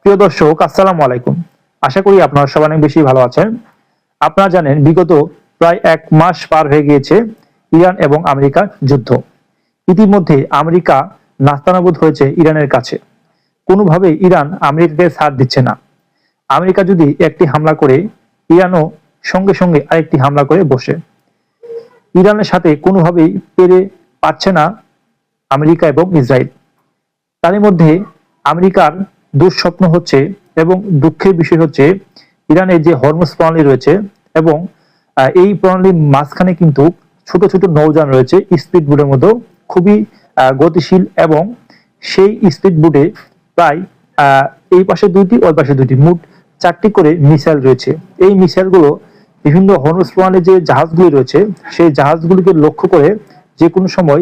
প্রিয় দর্শক, আসসালামু আলাইকুম। আশা করি আপনারা সবাই অনেক বেশি ভালো আছেন। আপনারা জানেন বিগত প্রায় ১ মাস পার হয়ে গিয়েছে ইরান এবং আমেরিকার যুদ্ধ। ইতিমধ্যে আমেরিকা নাস্তানাবুদ হয়েছে ইরানের কাছে। কোনোভাবেই ইরান আমেরিকাকে ছাড় দিচ্ছে না। আমেরিকা যদি একটি হামলা করে, ইরানও সঙ্গে সঙ্গে আরেকটি হামলা করে বসে। ইরানের সাথে কোনোভাবেই পেরে পাচ্ছে না আমেরিকা এবং ইসরায়েল। তারই মধ্যে আমেরিকার দুঃস্বপ্ন হচ্ছে এবং দুঃখের বিষয় হচ্ছে ইরানের যে হরমুজ প্রণালী রয়েছে এবং এই প্রণালীর মাঝখানে কিন্তু ছোট ছোট নৌযান রয়েছে স্পিড বোটের মতো, খুবই গতিশীল, এবং সেই স্পিড বোটে প্রায় এই পাশে দুইটি ওই পাশে দুইটি, মোট 4টি করে মিসাইল রয়েছে। এই মিসাইলগুলো বিভিন্ন হরমুজ প্রণালীর যে জাহাজগুলি রয়েছে সেই জাহাজগুলিকে লক্ষ্য করে যে কোনো সময়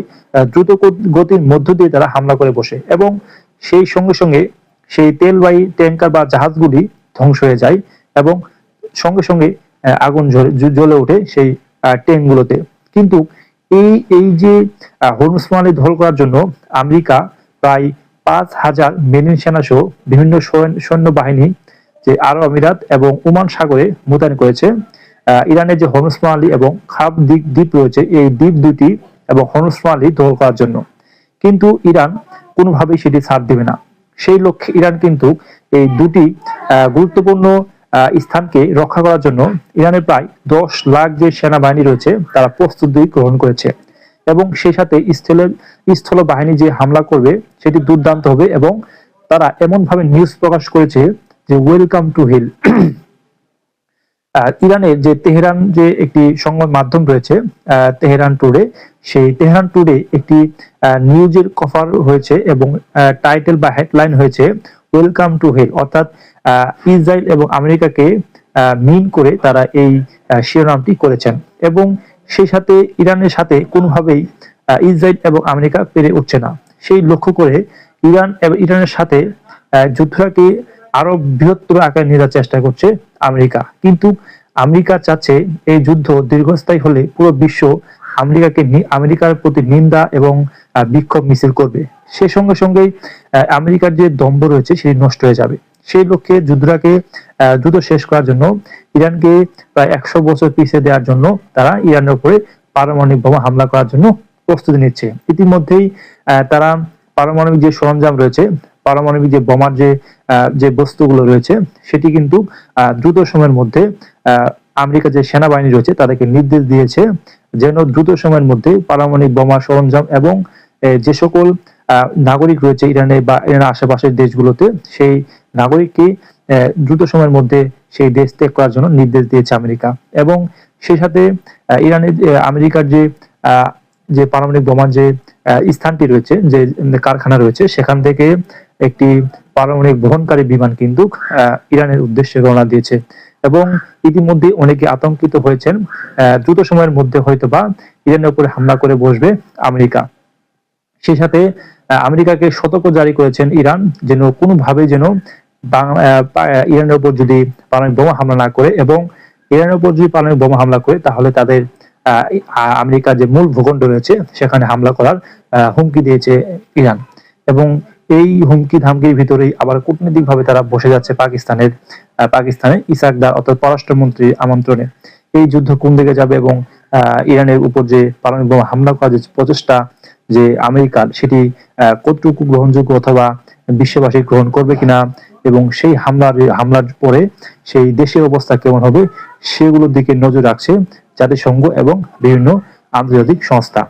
দ্রুত গতির মধ্য দিয়ে তারা হামলা করে বসে এবং সেই সঙ্গে সঙ্গে সেই তেলবাহী ট্যাঙ্কার বা জাহাজগুলি ধ্বংস হয়ে যায় এবং সঙ্গে সঙ্গে আগুন জ্বলে ওঠে সেই ট্যাঙ্কগুলোতে। কিন্তু এই যে হরমুজ প্রণালী দখল করার জন্য আমেরিকা প্রায় 5,000 মেরিন সেনা সহ বিভিন্ন সৈন্য বাহিনী যে আরব আমিরাত এবং ওমান সাগরে মোতায়েন করেছে ইরানের যে হরমুজ প্রণালী এবং খাব দ্বীপ রয়েছে এই দ্বীপ দুটি এবং হরমুজ প্রণালী দখল করার জন্য। কিন্তু ইরান কোনোভাবেই সেটি ছাড় দেবে না। সেই লক্ষ্যে ইরান কিন্তু এই দুটি গুরুত্বপূর্ণ স্থানকে রক্ষা করার জন্য ইরানের প্রায় 10 লাখ যে সেনাবাহিনী রয়েছে তারা প্রস্তুতি গ্রহণ করেছে এবং সেই সাথে স্থল বাহিনী যে হামলা করবে সেটি দুর্দান্ত হবে এবং তারা এমনভাবে নিউজ প্রকাশ করেছে যে ওয়েলকাম টু হিল। ইরানের যে তেহরান যে একটি সংবাদ মাধ্যম রয়েছে তেহরান টুডে, সেই তেহরান টুডে একটি নিউজের কভার হয়েছে এবং টাইটেল বা হেডলাইন হয়েছে ওয়েলকাম টু হিল, অর্থাৎ ইসরায়েল এবং আমেরিকাকে মিন করে তারা এই শিরোনামটি করেছেন এবং সেই সাথে ইরানের সাথে কোনোভাবেই ইসরায়েল এবং আমেরিকা পেরে উঠছে না। সেই লক্ষ্য করে ইরানের সাথে যুদ্ধটাকে আরো বৃহত্তর আকারে নিয়ে যাওয়ার চেষ্টা করছে আমেরিকা। কিন্তু আমেরিকা চাচ্ছে এই যুদ্ধ দীর্ঘস্থায়ী হলে পুরো বিশ্ব আমেরিকার প্রতি নিন্দা এবং বিক্ষোভ মিছিল করবে। সে সঙ্গে সঙ্গেই আমেরিকার যে দম্ভ রয়েছে সেটি নষ্ট হয়ে যাবে। সেই লক্ষ্যে যুদ্ধটাকে দ্রুত শেষ করার জন্য ইরানকে প্রায় 100 বছর পিছিয়ে দেওয়ার জন্য তারা ইরানের উপরে পারমাণবিক বোমা হামলা করার জন্য প্রস্তুতি নিচ্ছে। ইতিমধ্যেই তারা পারমাণবিক যে সরঞ্জাম রয়েছে, পারমাণবিক যে বোমার যে বস্তুগুলো রয়েছে সেটি কিন্তু দ্রুত সময়ের মধ্যে আমেরিকা যে সেনাবাহিনী রয়েছে তাদেরকে নির্দেশ দিয়েছে যেন দ্রুত সময়ের মধ্যে পারমাণবিক বোমা সরঞ্জাম এবং যে সকল নাগরিক রয়েছে ইরানে বা ইরানের আশেপাশের দেশগুলোতে সেই নাগরিককে দ্রুত সময়ের মধ্যে সেই দেশ ত্যাগ করার জন্য নির্দেশ দিয়েছে আমেরিকা। এবং সেই সাথে ইরানের আমেরিকার যে পারমাণবিক বোমার যে স্থানটি রয়েছে, যে কারখানা রয়েছে, সেখান থেকে একটি পারমাণবিক বহনকারী বিমান কিন্তু ইরানের উদ্দেশ্যে রওনা দিয়েছে এবং ইতিমধ্যে অনেকে আতঙ্কিত হয়েছেন দ্রুত সময়ের মধ্যে হয়তোবা ইরানের উপরে হামলা করে বসবে আমেরিকা। সেই সাথে আমেরিকাকে সতর্ক জারি করেছেন ইরান যেন কোনোভাবে যেন ইরানের উপর যদি পারমাণবিক বোমা হামলা না করে, এবং ইরানের উপর যদি পারমাণবিক বোমা হামলা করে তাহলে তাদের আমেরিকার যে মূল ভূখণ্ড রয়েছে সেখানে হামলা করার হুমকি দিয়েছে ইরান। এবং এই হুমকি ধামকির ভিতরেই আবার কূটনৈতিকভাবে তারা বসে যাচ্ছে পাকিস্তানে ইসাকদার অর্থাৎ পররাষ্ট্রমন্ত্রীর আমন্ত্রণে। এই যুদ্ধ কোন দিকে যাবে এবং ইরানের উপর যে পারমাণবিক বোমা হামলা করার যে প্রচেষ্টা যে আমেরিকার, সেটি কতটুকু গ্রহণযোগ্য অথবা বিশ্ববাসী গ্রহণ করবে কিনা এবং সেই হামলার পরে সেই দেশের অবস্থা কেমন হবে সেগুলোর দিকে নজর রাখছে জাতিসংঘ এবং বিভিন্ন আন্তর্জাতিক সংস্থা।